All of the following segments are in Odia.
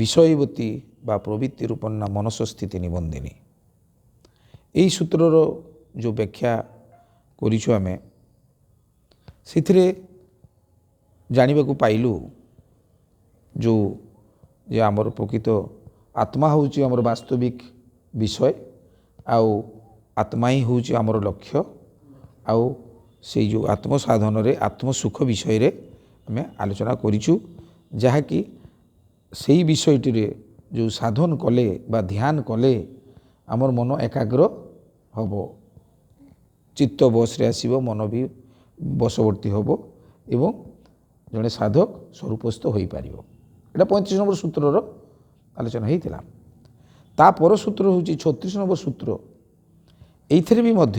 বিষয়বতী বা প্রবৃত্তি রূপন্না মনসস্থিতি নিবন্দিনী। এই সূত্রর যে ব্যাখ্যা করিছু আমি সেথিরে জানিবাকু পাইলু যে আমার প্রকৃত আত্মা হচ্ছে আমার বাস্তবিক বিষয়, আউ আত্মা হি হচ্ছে আমার লক্ষ্য, আউ সেই যে আত্মসাধনরে আত্মসুখ বিষয়ে আমি আলোচনা করিছু, যাহাকি সেই বিষয়টিরে যে সাধন কলে বা ধ্যান কলে আমার মন একাগ্র হব, চিত্ত বসরে আসিব, মন বি বশবর্তী হব এবং জনে সাধক স্বরূপস্থ হয়ে পারিব। এটা 35 নম্বর সূত্রর আলোচনা হয়েছিল। তাপর সূত্র হচ্ছে 36 নম্বর সূত্র। এইথিরে বি মধ্য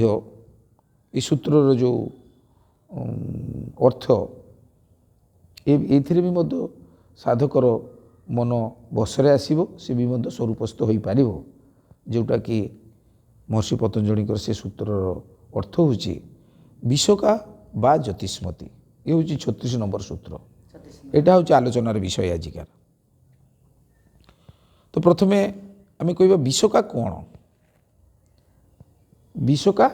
এই সূত্রর যে অর্থ এইথিরে বি মধ্য সাধকর মন বশরে আসিব, সে বি মধ্য স্বরূপস্থ হয়ে পারিব, যেটা কি মহর্ষি পতঞ্জলিଙ୍କର সে সূত্রর অর্থ হচ্ছে বিশ্বকা বা জ্যোতিষ্মতি। এ হচ্ছে 36 নম্বর সূত্র। এটা হচ্ছে আলোচনার বিষয় আজিকার। তো প্রথমে আমি কইবা বিশ্বকা কোণ। বিশ্বকা,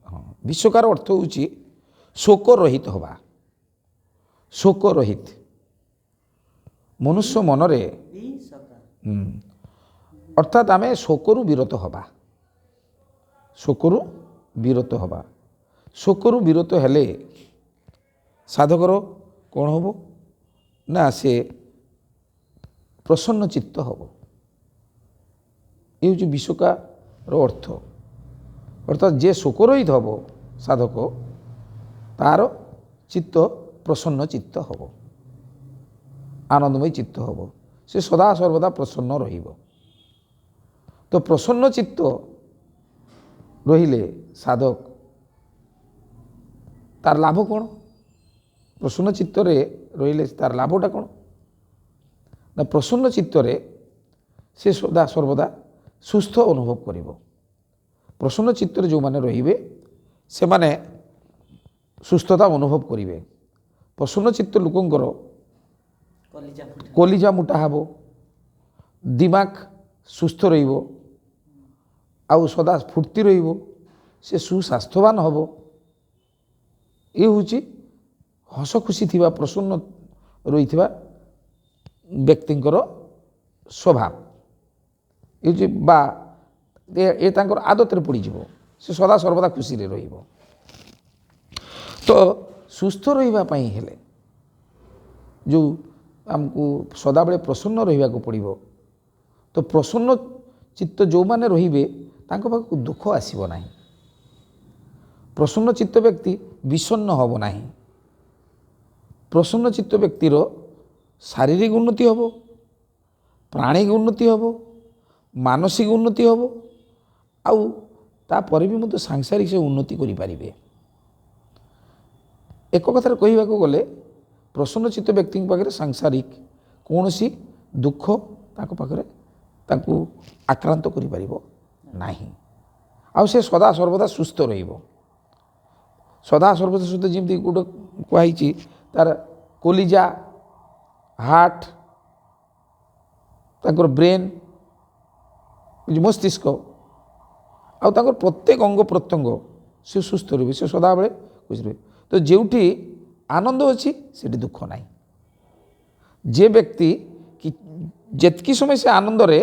হ্যাঁ, বিশ্বকার অর্থ হচ্ছে শোক রহিত হওয়া। শোক রহিত মনুষ্য মনরে অর্থাৎ আমি শোকরু বিরত হবা। শোকরু বিরত হবা। শোকরু বিরত হেলে সাধকর কোণ হব না, সে প্রসন্ন চিত্ত হব। এই হচ্ছে বিশ্বকার অর্থ। অর্থাৎ যে শোকরহিত হব সাধক, তার চিত্ত প্রসন্ন চিত্ত হব, আনন্দময় চিত্ত হব, সে সদা সর্বদা প্রসন্ন রহিব। তো প্রসন্ন চিত্ত রহিলে সাধক তার লাভ কোণ? প্রসন্ন চিত্তরে রহিলে তার লাভটা কোণ? না, প্রসন্ন চিত্তরে সে সদা সর্বদা সুস্থ অনুভব করিব। প্রসন্ন চিত্তরে যে রহিবে সেমানে সুস্থতা অনুভব করিবে। প্রসন্ন চিত্ত লোকଙ୍କର কলিজা মোটা হব, দিমাগ সুস্থ রহিব, ଆଉ ସଦା ସ୍ଫୁର୍ତ୍ତି ରହିବ, ସେ ସୁସ୍ୱାସ୍ଥ୍ୟବାନ ହେବ। ଏ ହେଉଛି ହସ ଖୁସି ଥିବା ପ୍ରସନ୍ନ ରହିଥିବା ବ୍ୟକ୍ତିଙ୍କର ସ୍ୱଭାବ। ଏ ହେଉଛି ବା ଏ ତାଙ୍କର ଆଦତରେ ପଡ଼ିଯିବ, ସେ ସଦା ସର୍ବଦା ଖୁସିରେ ରହିବ। ତ ସୁସ୍ଥ ରହିବା ପାଇଁ ହେଲେ ଯେଉଁ ଆମକୁ ସଦାବେଳେ ପ୍ରସନ୍ନ ରହିବାକୁ ପଡ଼ିବ। ତ ପ୍ରସନ୍ନ ଚିତ୍ତ ଯେଉଁମାନେ ରହିବେ ତାଙ୍କ ପାଖକୁ ଦୁଃଖ ଆସିବ ନାହିଁ। ପ୍ରସନ୍ନ ଚିତ୍ତ ବ୍ୟକ୍ତି ବିଷଣ୍ଣ ହେବ ନାହିଁ। ପ୍ରସନ୍ନ ଚିତ୍ତ ବ୍ୟକ୍ତିର ଶାରୀରିକ ଉନ୍ନତି ହେବ, ପ୍ରାଣିକ ଉନ୍ନତି ହେବ, ମାନସିକ ଉନ୍ନତି ହେବ, ଆଉ ତାପରେ ବି ମଧ୍ୟ ସାଂସାରିକ ସେ ଉନ୍ନତି କରିପାରିବେ। ଏକ କଥାରେ କହିବାକୁ ଗଲେ ପ୍ରସନ୍ନ ଚିତ୍ତ ବ୍ୟକ୍ତିଙ୍କ ପାଖରେ ସାଂସାରିକ କୌଣସି ଦୁଃଖ ତାଙ୍କ ପାଖରେ ତାଙ୍କୁ ଆକ୍ରାନ୍ତ କରିପାରିବ ନାହିଁ। ଆଉ ସେ ସଦା ସର୍ବଦା ସୁସ୍ଥ ରହିବ। ସଦା ସର୍ବଦା ସୁସ୍ଥ, ଯେମିତି ଗୋଟେ କୁହାହେଇଛି ତାର କଲିଜା, ହାର୍ଟ, ତାଙ୍କର ବ୍ରେନ୍, ମସ୍ତିଷ୍କ, ଆଉ ତାଙ୍କର ପ୍ରତ୍ୟେକ ଅଙ୍ଗ ପ୍ରତ୍ୟଙ୍ଗ ସେ ସୁସ୍ଥ ରହିବେ, ସେ ସଦାବେଳେ ଖୁସି ରହିବେ। ତ ଯେଉଁଠି ଆନନ୍ଦ ଅଛି ସେଠି ଦୁଃଖ ନାହିଁ। ଯେ ବ୍ୟକ୍ତି କି ଯେତିକି ସମୟ ସେ ଆନନ୍ଦରେ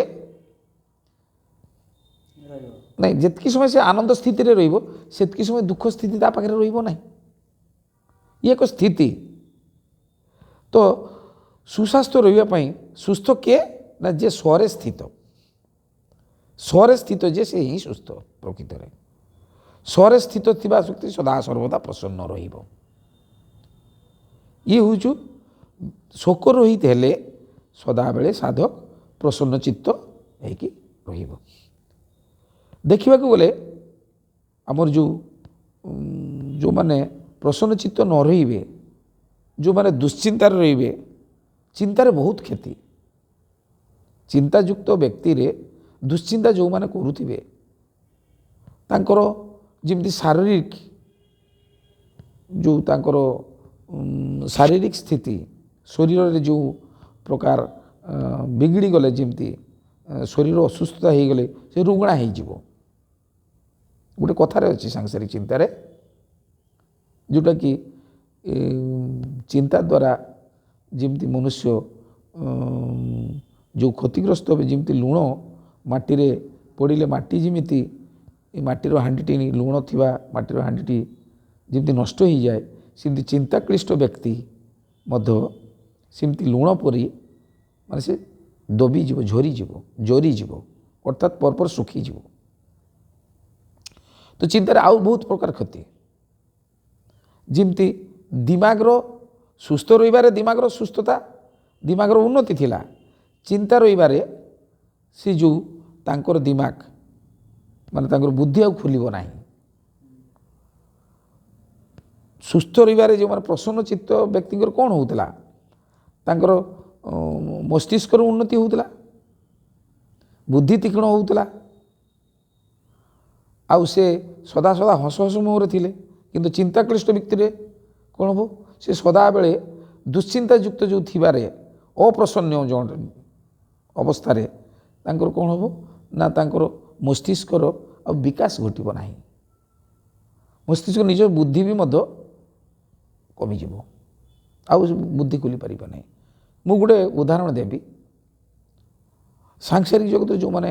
ନାଇଁ, ଯେତିକି ସମୟ ସେ ଆନନ୍ଦ ସ୍ଥିତିରେ ରହିବ ସେତିକି ସମୟ ଦୁଃଖ ସ୍ଥିତି ତା ପାଖରେ ରହିବ ନାହିଁ। ଇଏ ଏକ ସ୍ଥିତି। ତ ସୁସ୍ୱାସ୍ଥ୍ୟ ରହିବା ପାଇଁ ସୁସ୍ଥ କିଏ? ନା ଯେ ସ୍ୱରେ ସ୍ଥିତ। ସ୍ୱରେ ସ୍ଥିତ ଯେ ସେ ହିଁ ସୁସ୍ଥ ପ୍ରକୃତରେ। ସ୍ୱରେ ସ୍ଥିତ ଥିବା ବ୍ୟକ୍ତି ସଦା ସର୍ବଦା ପ୍ରସନ୍ନ ରହିବ। ଇଏ ହେଉଛି ଶୋକ ରହିତ ହେଲେ ସଦାବେଳେ ସାଧକ ପ୍ରସନ୍ନ ଚିତ୍ତ ହେଇକି ରହିବ। ଦେଖିବାକୁ ଗଲେ ଆମର ଯେଉଁମାନେ ପ୍ରସନ୍ନ ଚିତ୍ତ ନ ରହିବେ, ଯେଉଁମାନେ ଦୁଶ୍ଚିନ୍ତାରେ ରହିବେ, ଚିନ୍ତାରେ ବହୁତ କ୍ଷତି। ଚିନ୍ତାଯୁକ୍ତ ବ୍ୟକ୍ତିରେ ଦୁଶ୍ଚିନ୍ତା ଯେଉଁମାନେ କରୁଥିବେ ତାଙ୍କର ଯେମିତି ଶାରୀରିକ ଶାରୀରିକ ସ୍ଥିତି, ଶରୀରରେ ଯେଉଁ ପ୍ରକାର ବିଗିଡ଼ି ଗଲେ ଯେମିତି ଶରୀର ଅସୁସ୍ଥତା ହେଇଗଲେ ସେ ରୁଗ୍ଣା ହେଇଯିବ। ଗୋଟେ କଥାରେ ଅଛି ସାଂସାରିକ ଚିନ୍ତାରେ, ଯେଉଁଟାକି ଚିନ୍ତା ଦ୍ୱାରା ଯେମିତି ମନୁଷ୍ୟ ଯେଉଁ କ୍ଷତିଗ୍ରସ୍ତ হবে, ଯେମିତି ଲୁଣ ମାଟିରେ ପଡ଼ିଲେ ମାଟି ଯେମିତି ଏ ମାଟିର ହାଣ୍ଡିଟି ଲୁଣ ଥିବା ମାଟିର ହାଣ୍ଡିଟି ଯେମିତି ନଷ୍ଟ ହେଇଯାଏ, ସେମିତି ଚିନ୍ତାକ୍ଳିଷ୍ଟ ବ୍ୟକ୍ତି ମଧ୍ୟ ସେମିତି ଲୁଣ ପରି ମାନେ ସେ ଦବିଯିବ, ଜରିଯିବ ଅର୍ଥାତ୍ ପରପର ଶୁଖିଯିବ। ତ ଚିନ୍ତାରେ ଆଉ ବହୁତ ପ୍ରକାର କ୍ଷତି, ଯେମିତି ଦିମାଗର ସୁସ୍ଥ ରହିବାରେ ଦିମାଗର ସୁସ୍ଥତା, ଦିମାଗର ଉନ୍ନତି ଥିଲା। ଚିନ୍ତା ରହିବାରେ ସେ ଯେଉଁ ତାଙ୍କର ଦିମାଗ ମାନେ ତାଙ୍କର ବୁଦ୍ଧି ଆଉ ଖୋଲିବ ନାହିଁ। ସୁସ୍ଥ ରହିବାରେ ଯେଉଁମାନେ ପ୍ରସନ୍ନ ଚିତ୍ତ ବ୍ୟକ୍ତିଙ୍କର କ'ଣ ହେଉଥିଲା, ତାଙ୍କର ମସ୍ତିଷ୍କର ଉନ୍ନତି ହେଉଥିଲା, ବୁଦ୍ଧି ତୀକ୍ଷ୍ଣ ହେଉଥିଲା, ଆଉ ସେ ସଦା ହସ ମୁହଁରେ ଥିଲେ। କିନ୍ତୁ ଚିନ୍ତାକ୍ଳିଷ୍ଟ ବ୍ୟକ୍ତିରେ କ'ଣ ହେବ, ସେ ସଦାବେଳେ ଦୁଶ୍ଚିନ୍ତା ଯୁକ୍ତ ଯେଉଁ ଥିବାରେ ଅପ୍ରସନ୍ନ ଅବସ୍ଥାରେ ତାଙ୍କର କ'ଣ ହେବ ନା ତାଙ୍କର ମସ୍ତିଷ୍କର ଆଉ ବିକାଶ ଘଟିବ ନାହିଁ। ମସ୍ତିଷ୍କ ନିଜ ବୁଦ୍ଧି ବି ମଧ୍ୟ କମିଯିବ, ଆଉ ବୁଦ୍ଧି ଖୋଲି ପାରିବ ନାହିଁ। ମୁଁ ଗୋଟେ ଉଦାହରଣ ଦେବି। ସାଂସାରିକ ଜଗତରେ ଯେଉଁମାନେ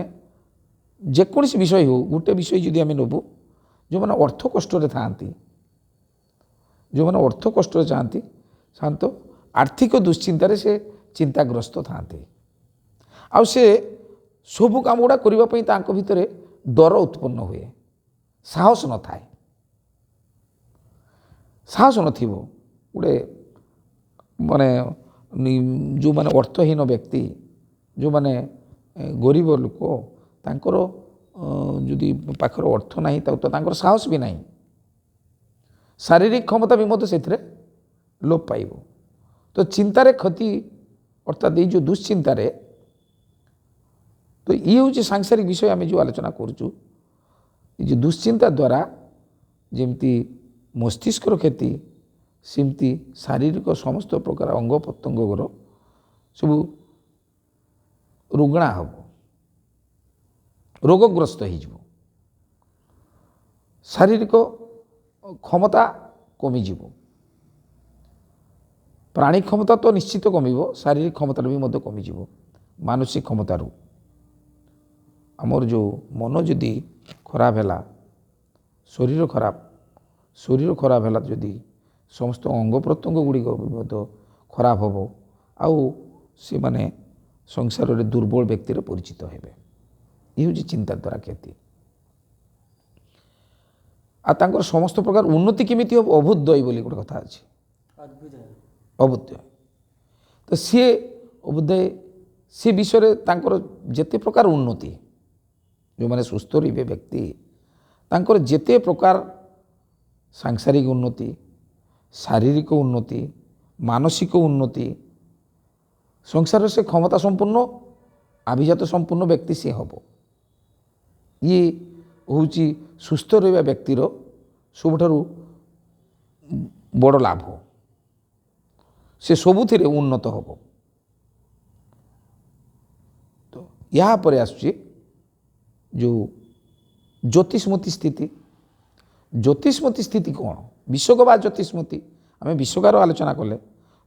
ଯେକୌଣସି ବିଷୟ ହେଉ, ଗୋଟେ ବିଷୟ ଯଦି ଆମେ ନେବୁ, ଯେଉଁମାନେ ଅର୍ଥ କଷ୍ଟରେ ଥାଆନ୍ତି, ଯେଉଁମାନେ ଅର୍ଥ କଷ୍ଟରେ ଚାହାନ୍ତି ଶାନ୍ତ ଆର୍ଥିକ ଦୁଶ୍ଚିନ୍ତାରେ ସେ ଚିନ୍ତାଗ୍ରସ୍ତ ଥାଆନ୍ତି। ଆଉ ସେ ସବୁ କାମ ଗୁଡ଼ା କରିବା ପାଇଁ ତାଙ୍କ ଭିତରେ ଡର ଉତ୍ପନ୍ନ ହୁଏ, ସାହସ ନଥାଏ। ସାହସ ନଥିବ। ଗୋଟେ ମାନେ ଯେଉଁମାନେ ଅର୍ଥହୀନ ବ୍ୟକ୍ତି, ଯେଉଁମାନେ ଗରିବ ଲୋକ, ତାଙ୍କର ଯଦି ପାଖରେ ଅର୍ଥ ନାହିଁ ତ ତାଙ୍କର ସାହସ ବି ନାହିଁ, ଶାରୀରିକ କ୍ଷମତା ବି ମଧ୍ୟ ସେଥିରେ ଲୋପ ପାଇବ। ତ ଚିନ୍ତାରେ କ୍ଷତି ଅର୍ଥାତ୍ ଏଇ ଯେଉଁ ଦୁଶ୍ଚିନ୍ତାରେ, ତ ଇଏ ହେଉଛି ସାଂସାରିକ ବିଷୟ ଆମେ ଯେଉଁ ଆଲୋଚନା କରୁଛୁ। ଏ ଯେଉଁ ଦୁଶ୍ଚିନ୍ତା ଦ୍ୱାରା ଯେମିତି ମସ୍ତିଷ୍କର କ୍ଷତି, ସେମିତି ଶାରୀରିକ ସମସ୍ତ ପ୍ରକାର ଅଙ୍ଗ ପ୍ରତ୍ୟଙ୍ଗର ସବୁ ରୁଗ୍ଣା ହେବ, ରୋଗଗ୍ରସ୍ତ ହେଇଯିବ, ଶାରୀରିକ କ୍ଷମତା କମିଯିବ। ପ୍ରାଣୀ କ୍ଷମତା ତ ନିଶ୍ଚିତ କମିବ, ଶାରୀରିକ କ୍ଷମତାରୁ ବି ମଧ୍ୟ କମିଯିବ। ମାନସିକ କ୍ଷମତାରୁ ଆମର ଯେଉଁ ମନ ଯଦି ଖରାପ ହେଲା, ଶରୀର ଖରାପ ହେଲା, ଯଦି ସମସ୍ତ ଅଙ୍ଗ ପ୍ରତ୍ୟଙ୍ଗ ଗୁଡ଼ିକ ମଧ୍ୟ ଖରାପ ହେବ, ଆଉ ସେମାନେ ସଂସାରରେ ଦୁର୍ବଳ ବ୍ୟକ୍ତିରେ ପରିଚିତ ହେବେ। ଏ ହେଉଛି ଚିନ୍ତା ଦ୍ୱାରା କ୍ଷତି। ଆଉ ତାଙ୍କର ସମସ୍ତ ପ୍ରକାର ଉନ୍ନତି କେମିତି ହେବ, ଅଭୁଦ୍ଦୟ ବୋଲି ଗୋଟେ କଥା ଅଛି, ଅଭୁଦ୍ଦୟ। ତ ସିଏ ଅଭୁଦ୍ଦୟ, ସେ ବିଷୟରେ ତାଙ୍କର ଯେତେ ପ୍ରକାର ଉନ୍ନତି, ଯେଉଁମାନେ ସୁସ୍ଥ ରହିବେ ବ୍ୟକ୍ତି, ତାଙ୍କର ଯେତେ ପ୍ରକାର ସାଂସାରିକ ଉନ୍ନତି, ଶାରୀରିକ ଉନ୍ନତି, ମାନସିକ ଉନ୍ନତି, ସଂସାରରେ ସେ କ୍ଷମତା ସମ୍ପୂର୍ଣ୍ଣ ଆଭିଜାତ ସମ୍ପୂର୍ଣ୍ଣ ବ୍ୟକ୍ତି ସିଏ ହେବ। ଇଏ ହେଉଛି ସୁସ୍ଥ ରହିବା ବ୍ୟକ୍ତିର ସବୁଠାରୁ ବଡ଼ ଲାଭ। ସେ ସବୁଥିରେ ଉନ୍ନତ ହେବ। ତ ଏହା ପରେ ଆସୁଛି ଯେଉଁ ଜ୍ୟୋତିଷ୍ମତି ସ୍ଥିତି। ଜ୍ୟୋତିଷ୍ମତି ସ୍ଥିତି କ'ଣ? ବିଷଗ ବା ଜ୍ୟୋତିଷ୍ମତି। ଆମେ ବିଷଗାର ଆଲୋଚନା କଲେ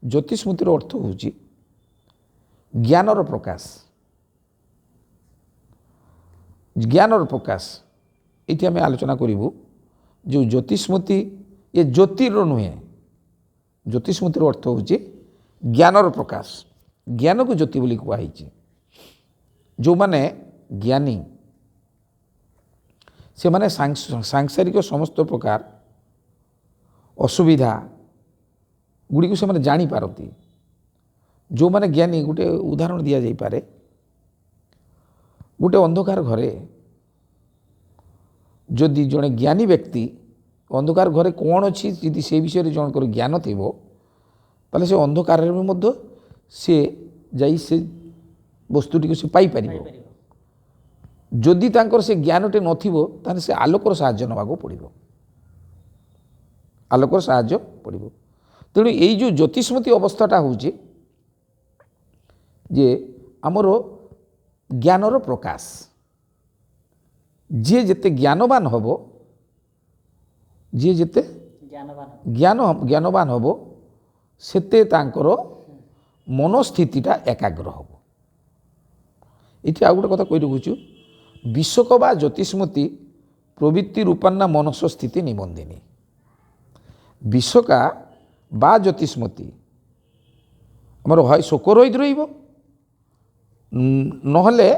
ଜ୍ୟୋତିଷ୍ମତିର ଅର୍ଥ ହେଉଛି ଜ୍ଞାନର ପ୍ରକାଶ। ଜ୍ଞାନର ପ୍ରକାଶ ଏଇଠି ଆମେ ଆଲୋଚନା କରିବୁ। ଯେଉଁ ଜ୍ୟୋତିଷ୍ମତି, ଏ ଜ୍ୟୋତିର ନୁହେଁ। ଜ୍ୟୋତିଷ୍ମତିର ଅର୍ଥ ହେଉଛି ଜ୍ଞାନର ପ୍ରକାଶ। ଜ୍ଞାନକୁ ଜ୍ୟୋତି ବୋଲି କୁହାଯାଇଛି। ଯେଉଁମାନେ ଜ୍ଞାନୀ, ସେମାନେ ସାଂସାରିକ ସମସ୍ତ ପ୍ରକାର ଅସୁବିଧା ଗୁଡ଼ିକୁ ସେମାନେ ଜାଣିପାରନ୍ତି। ଯେଉଁମାନେ ଜ୍ଞାନୀ, ଗୋଟେ ଉଦାହରଣ ଦିଆଯାଇପାରେ। ଗୋଟେ ଅନ୍ଧକାର ଘରେ ଯଦି ଜଣେ ଜ୍ଞାନୀ ବ୍ୟକ୍ତି, ଅନ୍ଧକାର ଘରେ କ'ଣ ଅଛି ଯଦି ସେ ବିଷୟରେ ଜଣଙ୍କର ଜ୍ଞାନ ଥିବ, ତାହେଲେ ସେ ଅନ୍ଧକାରରେ ମଧ୍ୟ ସେ ଯାଇ ସେ ବସ୍ତୁଟିକୁ ସେ ପାଇପାରିବ। ଯଦି ତାଙ୍କର ସେ ଜ୍ଞାନଟି ନଥିବ, ତାହେଲେ ସେ ଆଲୋକର ସାହାଯ୍ୟ ନେବାକୁ ପଡ଼ିବ, ଆଲୋକର ସାହାଯ୍ୟ ପଡ଼ିବ। ତେଣୁ ଏଇ ଯେଉଁ ଜ୍ୟୋତିଷ୍ମତି ଅବସ୍ଥାଟା ହେଉଛି ଯେ ଆମର ଜ୍ଞାନର ପ୍ରକାଶ। ଯିଏ ଯେତେ ଜ୍ଞାନବାନ ହେବ, ଯିଏ ଯେତେ ଜ୍ଞାନବାନ ହେବ ସେତେ ତାଙ୍କର ମନସ୍ଥିତିଟା ଏକାଗ୍ର ହେବ। ଏଠି ଆଉ ଗୋଟେ କଥା କହି ରଖୁଛୁ, ବିଶ୍ୱକ ବା ଜ୍ୟୋତିଷ୍ମତି ପ୍ରବୃତ୍ତି ରୂପାନ୍ନା ମନସ ସ୍ଥିତି ନିବନ୍ଧିନୀ। ବିଶ୍ୱକା ବା ଜ୍ୟୋତିଷ୍ମତି ଆମର হয় ଶୋକ ରହିତ ରହିବ, ନହେଲେ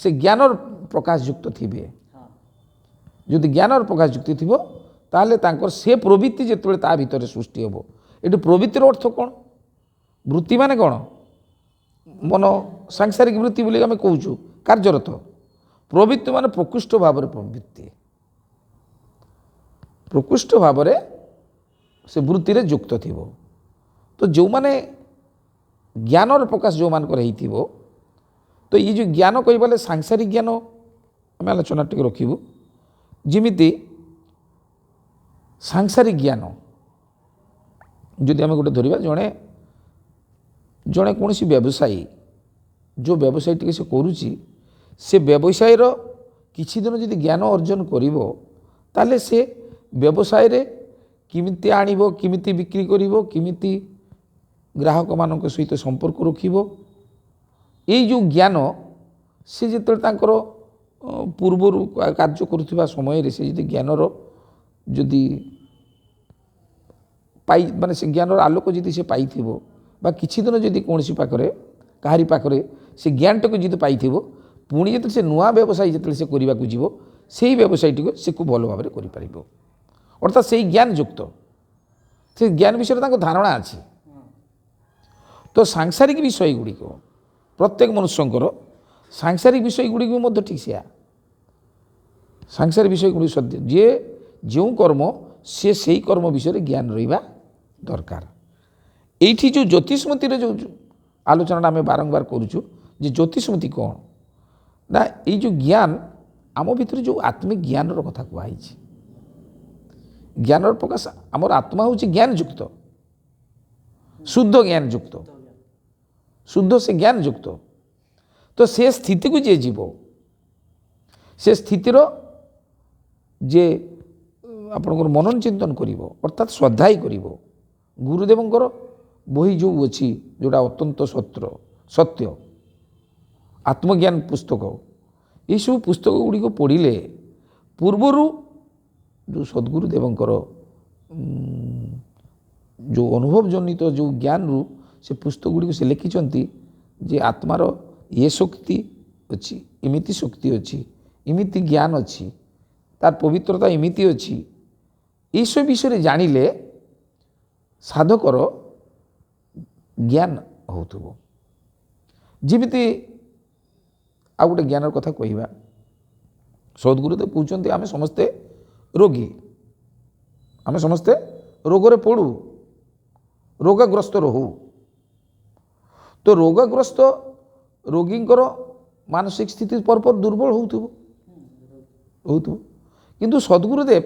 ସେ ଜ୍ଞାନର ପ୍ରକାଶଯୁକ୍ତ ଥିବେ। ଯଦି ଜ୍ଞାନର ପ୍ରକାଶଯୁକ୍ତ ଥିବ ତାହେଲେ ତାଙ୍କର ସେ ପ୍ରବୃତ୍ତି ଯେତେବେଳେ ତା ଭିତରେ ସୃଷ୍ଟି ହେବ। ଏଠି ପ୍ରବୃତ୍ତିର ଅର୍ଥ କ'ଣ? ବୃତ୍ତି ମାନେ କ'ଣ? ମନ ସାଂସାରିକ ବୃତ୍ତି ବୋଲି ଆମେ କହୁଛୁ, କାର୍ଯ୍ୟରତ। ପ୍ରବୃତ୍ତି ମାନେ ପ୍ରକୃଷ୍ଟ ଭାବରେ ପ୍ରବୃତ୍ତି, ପ୍ରକୃଷ୍ଟ ଭାବରେ ସେ ବୃତ୍ତିରେ ଯୁକ୍ତ ଥିବ। ତ ଯେଉଁମାନେ ଜ୍ଞାନର ପ୍ରକାଶ ଯେଉଁମାନଙ୍କର ହେଇଥିବ, ତ ଇଏ ଯେଉଁ ଜ୍ଞାନ କହିବାଲେ ସାଂସାରିକ ଜ୍ଞାନ ଆମେ ଆଲୋଚନା ଟିକେ ରଖିବୁ। ଯେମିତି ସାଂସାରିକ ଜ୍ଞାନ ଯଦି ଆମେ ଗୋଟେ ଧରିବା, ଜଣେ କୌଣସି ବ୍ୟବସାୟୀ, ଯେଉଁ ବ୍ୟବସାୟୀ ଟିକେ ସେ କରୁଛି, ସେ ବ୍ୟବସାୟୀର କିଛି ଦିନ ଯଦି ଜ୍ଞାନ ଅର୍ଜନ କରିବ ତାହେଲେ ସେ ବ୍ୟବସାୟରେ କେମିତି ଆଣିବ, କେମିତି ବିକ୍ରି କରିବ, କେମିତି ଗ୍ରାହକମାନଙ୍କ ସହିତ ସମ୍ପର୍କ ରଖିବ, ଏଇ ଯେଉଁ ଜ୍ଞାନ ସେ ଯେତେବେଳେ ତାଙ୍କର ପୂର୍ବରୁ କାର୍ଯ୍ୟ କରୁଥିବା ସମୟରେ ସେ ଯଦି ଜ୍ଞାନର ଯଦି ମାନେ ସେ ଜ୍ଞାନର ଆଲୋକ ଯଦି ସେ ପାଇଥିବ, ବା କିଛି ଦିନ ଯଦି କୌଣସି ପାଖରେ କାହାରି ପାଖରେ ସେ ଜ୍ଞାନଟାକୁ ଯଦି ପାଇଥିବ, ପୁଣି ଯେତେବେଳେ ସେ ନୂଆ ବ୍ୟବସାୟୀ ଯେତେବେଳେ ସେ କରିବାକୁ ଯିବ, ସେଇ ବ୍ୟବସାୟୀଟିକୁ ସେ ଖୁବ୍ ଭଲ ଭାବରେ କରିପାରିବ। ଅର୍ଥାତ୍ ସେଇ ଜ୍ଞାନ ଯୁକ୍ତ, ସେ ଜ୍ଞାନ ବିଷୟରେ ତାଙ୍କ ଧାରଣା ଅଛି। ତ ସାଂସାରିକ ବିଷୟ ଗୁଡ଼ିକ ପ୍ରତ୍ୟେକ ମନୁଷ୍ୟଙ୍କର ସାଂସାରିକ ବିଷୟ ଗୁଡ଼ିକ ମଧ୍ୟ ଠିକ୍ ସେୟା। ସାଂସାରିକ ବିଷୟ ଗୁଡ଼ିକ ସତ୍ୟ, ଯିଏ ଯେଉଁ କର୍ମ ସେ ସେଇ କର୍ମ ବିଷୟରେ ଜ୍ଞାନ ରହିବା ଦରକାର। এইটি ଯେଉଁ ଜ୍ୟୋତିଷ୍ମତିରେ ଯେଉଁ ଆଲୋଚନାଟା ଆମେ ବାରମ୍ବାର କରୁଛୁ, ଯେ ଜ୍ୟୋତିଷ୍ମତି କ'ଣ ନା, ଏଇ ଯେଉଁ ଜ୍ଞାନ ଆମ ଭିତରେ ଯେଉଁ ଆତ୍ମିକ ଜ୍ଞାନର କଥା କୁହାଯାଇଛି, ଜ୍ଞାନର ପ୍ରକାଶ ଆମର ଆତ୍ମା ହେଉଛି ଜ୍ଞାନ ଯୁକ୍ତ, ଶୁଦ୍ଧ ଜ୍ଞାନ ଯୁକ୍ତ, ଶୁଦ୍ଧ ସେ ଜ୍ଞାନ ଯୁକ୍ତ। ତ ସେ ସ୍ଥିତିକୁ ଯିଏ ଯିବ, ସେ ସ୍ଥିତିର ଯେ ଆପଣଙ୍କର ମନନ ଚିନ୍ତନ କରିବ, ଅର୍ଥାତ୍ ଶ୍ରଦ୍ଧାଇ କରିବ। ଗୁରୁଦେବଙ୍କର ବହି ଯେଉଁ ଅଛି, ଯେଉଁଟା ଅତ୍ୟନ୍ତ ସତ୍ୟ ଆତ୍ମଜ୍ଞାନ ପୁସ୍ତକ, ଏଇସବୁ ପୁସ୍ତକ ଗୁଡ଼ିକ ପଢ଼ିଲେ ପୂର୍ବରୁ ଯେଉଁ ସଦ୍ଗୁରୁଦେବଙ୍କର ଯେଉଁ ଅନୁଭବ ଜନିତ ଯେଉଁ ଜ୍ଞାନରୁ ସେ ପୁସ୍ତକ ଗୁଡ଼ିକୁ ସେ ଲେଖିଛନ୍ତି ଯେ ଆତ୍ମାର ଏ ଶକ୍ତି ଅଛି, ଏମିତି ଶକ୍ତି ଅଛି, ଏମିତି ଜ୍ଞାନ ଅଛି, ତାର ପବିତ୍ରତା ଏମିତି ଅଛି। ଏଇସବୁ ବିଷୟରେ ଜାଣିଲେ ସାଧକର ଜ୍ଞାନ ହେଉଥିବ। ଯେମିତି ଆଉ ଗୋଟେ ଜ୍ଞାନର କଥା କହିବା, ସଦ୍ଗୁରୁଦେବ କହୁଛନ୍ତି ଆମେ ସମସ୍ତେ ରୋଗୀ, ଆମେ ସମସ୍ତେ ରୋଗରେ ପଡ଼ୁ, ରୋଗଗ୍ରସ୍ତ ରହୁ। ତ ରୋଗଗ୍ରସ୍ତ ରୋଗୀଙ୍କର ମାନସିକ ସ୍ଥିତି ପରପର ଦୁର୍ବଳ ହେଉଥିବ। କିନ୍ତୁ ସଦ୍ଗୁରୁଦେବ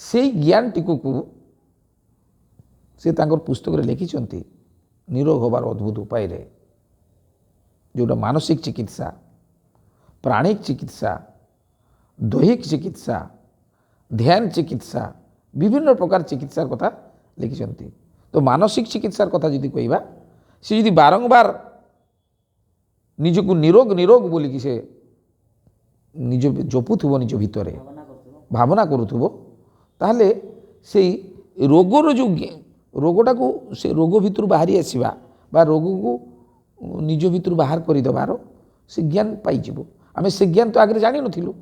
ସେଇ ଜ୍ଞାନଟିକୁ ସେ ତାଙ୍କର ପୁସ୍ତକରେ ଲେଖିଛନ୍ତି ନିରୋଗ ହେବାର ଅଦ୍ଭୁତ ଉପାୟରେ, ଯେଉଁଟା ମାନସିକ ଚିକିତ୍ସା, ପ୍ରାଣିକ ଚିକିତ୍ସା, ଦୈହିକ ଚିକିତ୍ସା, ଧ୍ୟାନ ଚିକିତ୍ସା, ବିଭିନ୍ନ ପ୍ରକାର ଚିକିତ୍ସାର କଥା ଲେଖିଛନ୍ତି। ତ ମାନସିକ ଚିକିତ୍ସାର କଥା ଯଦି କହିବା, ସେ ଯଦି ବାରମ୍ବାର ନିଜକୁ ନିରୋଗ ବୋଲିକି ସେ ନିଜ ଜପୁଥିବ, ନିଜ ଭିତରେ ଭାବନା କରୁଥିବ, ତାହେଲେ ସେଇ ରୋଗର ଯେଉଁ ରୋଗଟାକୁ ସେ ରୋଗ ଭିତରୁ ବାହାରି ଆସିବା ବା ରୋଗକୁ ନିଜ ଭିତରୁ ବାହାର କରିଦେବାର ସେ ଜ୍ଞାନ ପାଇଯିବ। ଆମେ ସେ ଜ୍ଞାନ ତ ଆଗରେ ଜାଣିନଥିଲୁ,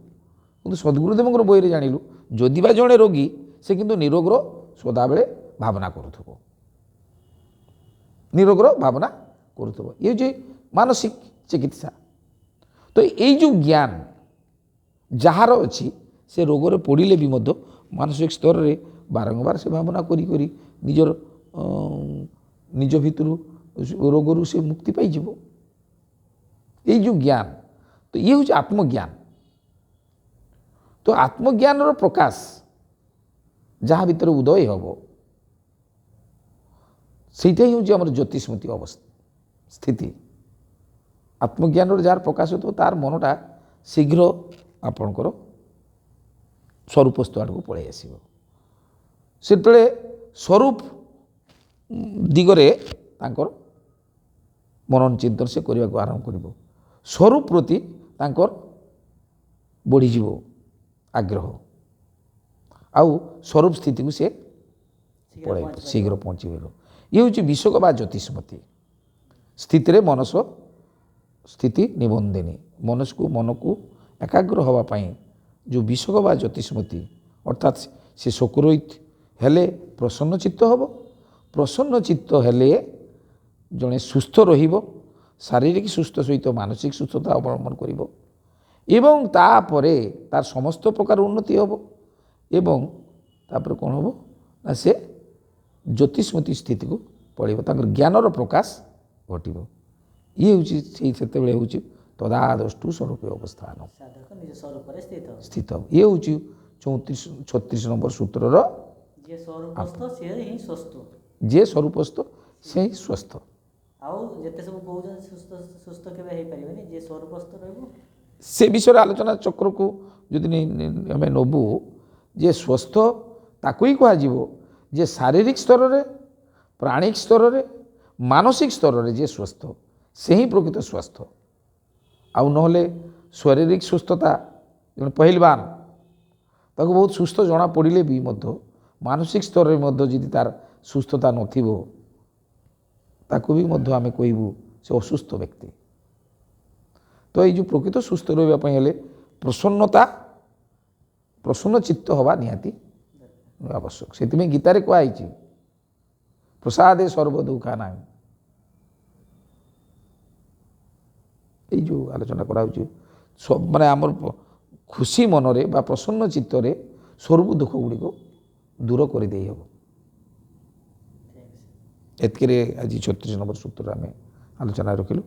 କିନ୍ତୁ ସଦ୍ଗୁରୁଦେବଙ୍କର ବହିରେ ଜାଣିଲୁ। ଯଦି ବା ଜଣେ ରୋଗୀ, ସେ କିନ୍ତୁ ନିରୋଗର ସଦାବେଳେ ଭାବନା କରୁଥିବ, ନିରୋଗର ଭାବନା କରୁଥିବ। ଇଏ ହେଉଛି ମାନସିକ ଚିକିତ୍ସା। ତ ଏଇ ଯେଉଁ ଜ୍ଞାନ ଯାହାର ଅଛି, ସେ ରୋଗରେ ପଡ଼ିଲେ ବି ମଧ୍ୟ ମାନସିକ ସ୍ତରରେ ବାରମ୍ବାର ସେ ଭାବନା କରି ନିଜ ଭିତରୁ ରୋଗରୁ ସେ ମୁକ୍ତି ପାଇଯିବ। ଏଇ ଯେଉଁ ଜ୍ଞାନ, ତ ଇଏ ହେଉଛି ଆତ୍ମଜ୍ଞାନ। ତ ଆତ୍ମଜ୍ଞାନର ପ୍ରକାଶ ଯାହା ଭିତରେ ଉଦୟ ହେବ, ସେଇଟା ହିଁ ହେଉଛି ଆମର ଜ୍ୟୋତିଷ୍ମତି ସ୍ଥିତି। ଆତ୍ମଜ୍ଞାନର ଯାହାର ପ୍ରକାଶ ହେଉଥିବ ତାର ମନଟା ଶୀଘ୍ର ଆପଣଙ୍କର ସ୍ୱରୂପସ୍ଥ ଆଡ଼କୁ ପଳାଇ ଆସିବ। ସେତେବେଳେ ସ୍ୱରୂପ ଦିଗରେ ତାଙ୍କର ମନନ ଚିନ୍ତନ ସେ କରିବାକୁ ଆରମ୍ଭ କରିବ। ସ୍ୱରୂପ ପ୍ରତି ତାଙ୍କର ବଢ଼ିଯିବ ଆଗ୍ରହ, ଆଉ ସ୍ୱରୂପ ସ୍ଥିତିକୁ ସେ ପଳାଇବ, ଶୀଘ୍ର ପହଞ୍ଚିବ। ଇଏ ହେଉଛି ବିଷକ ବା ଜ୍ୟୋତିଷ୍ମତି ସ୍ଥିତିରେ ମନସ ସ୍ଥିତି ନିବନ୍ଦିନୀ। ମନକୁ ଏକାଗ୍ର ହେବା ପାଇଁ ଯେଉଁ ବିଷକ ବା ଜ୍ୟୋତିଷ୍ମତି ଅର୍ଥାତ୍ ସେ ଶୋକରହିତ ହେଲେ ପ୍ରସନ୍ନ ଚିତ୍ତ ହେବ। ପ୍ରସନ୍ନ ଚିତ୍ତ ହେଲେ ଜଣେ ସୁସ୍ଥ ରହିବ, ଶାରୀରିକ ସୁସ୍ଥ ସହିତ ମାନସିକ ସୁସ୍ଥତା ଅବଲମ୍ବନ କରିବ ଏବଂ ତାପରେ ତାର ସମସ୍ତ ପ୍ରକାର ଉନ୍ନତି ହେବ ଏବଂ ତାପରେ କ'ଣ ହେବ ନା ସେ ଜ୍ୟୋତିଷ୍ମତି ସ୍ଥିତିକୁ ପଳାଇବ, ତାଙ୍କର ଜ୍ଞାନର ପ୍ରକାଶ ଘଟିବ। ଇଏ ହେଉଛି ସେତେବେଳେ ହେଉଛି ତଦାଦୃଷ୍ଟୁ ସ୍ୱରୂପ ଅବସ୍ଥାନ ସ୍ଥିତ। ଇଏ ହେଉଛି 36 ନମ୍ବର ସୂତ୍ରର ଯିଏ ସ୍ୱରୂପସ୍ଥ ସିଏ ହିଁ ସ୍ୱସ୍ଥ। ଯିଏ ସ୍ୱରୂପସ୍ଥ ସେ ହିଁ ସ୍ୱସ୍ଥ। ଆଉ ଯେତେ ସବୁ କହୁଛନ୍ତି ସୁସ୍ଥ କେବେ ହେଇପାରିବନି, ଯିଏ ସ୍ୱରୂପସ୍ଥ ରହିବ। ସେ ବିଷୟରେ ଆଲୋଚନା ଚକ୍ରକୁ ଯଦି ଆମେ ନେବୁ ଯେ ସ୍ୱସ୍ଥ ତାକୁ ହିଁ କୁହାଯିବ ଯେ ଶାରୀରିକ ସ୍ତରରେ, ପ୍ରାଣିକ ସ୍ତରରେ, ମାନସିକ ସ୍ତରରେ ଯିଏ ସ୍ୱସ୍ଥ ସେ ହିଁ ପ୍ରକୃତ ସ୍ୱାସ୍ଥ୍ୟ। ଆଉ ନହେଲେ ଶାରୀରିକ ସୁସ୍ଥତା ଜଣେ ପହିଲବାନ ତାକୁ ବହୁତ ସୁସ୍ଥ ଜଣାପଡ଼ିଲେ ବି ମଧ୍ୟ ମାନସିକ ସ୍ତରରେ ମଧ୍ୟ ଯଦି ତାର ସୁସ୍ଥତା ନଥିବ ତାକୁ ବି ମଧ୍ୟ ଆମେ କହିବୁ ସେ ଅସୁସ୍ଥ ବ୍ୟକ୍ତି। ତ ଏଇ ଯେଉଁ ପ୍ରକୃତ ସୁସ୍ଥ ରହିବା ପାଇଁ ହେଲେ ପ୍ରସନ୍ନ ଚିତ୍ତ ହେବା ନିହାତି ଆବଶ୍ୟକ। ସେଥିପାଇଁ ଗୀତାରେ କୁହାଯାଇଛି ପ୍ରସାଦେ ସର୍ବ ଦୁଃଖା ନାହିଁ। ଏଇ ଯେଉଁ ଆଲୋଚନା କରାହେଉଛି ମାନେ ଆମର ଖୁସି ମନରେ ବା ପ୍ରସନ୍ନ ଚିତ୍ତରେ ସବୁ ଦୁଃଖ ଗୁଡ଼ିକ ଦୂର କରିଦେଇ ହେବ। ଏତିକିରେ ଆଜି 36 ନମ୍ବର ସୂତ୍ରରେ ଆମେ ଆଲୋଚନା ରଖିଲୁ।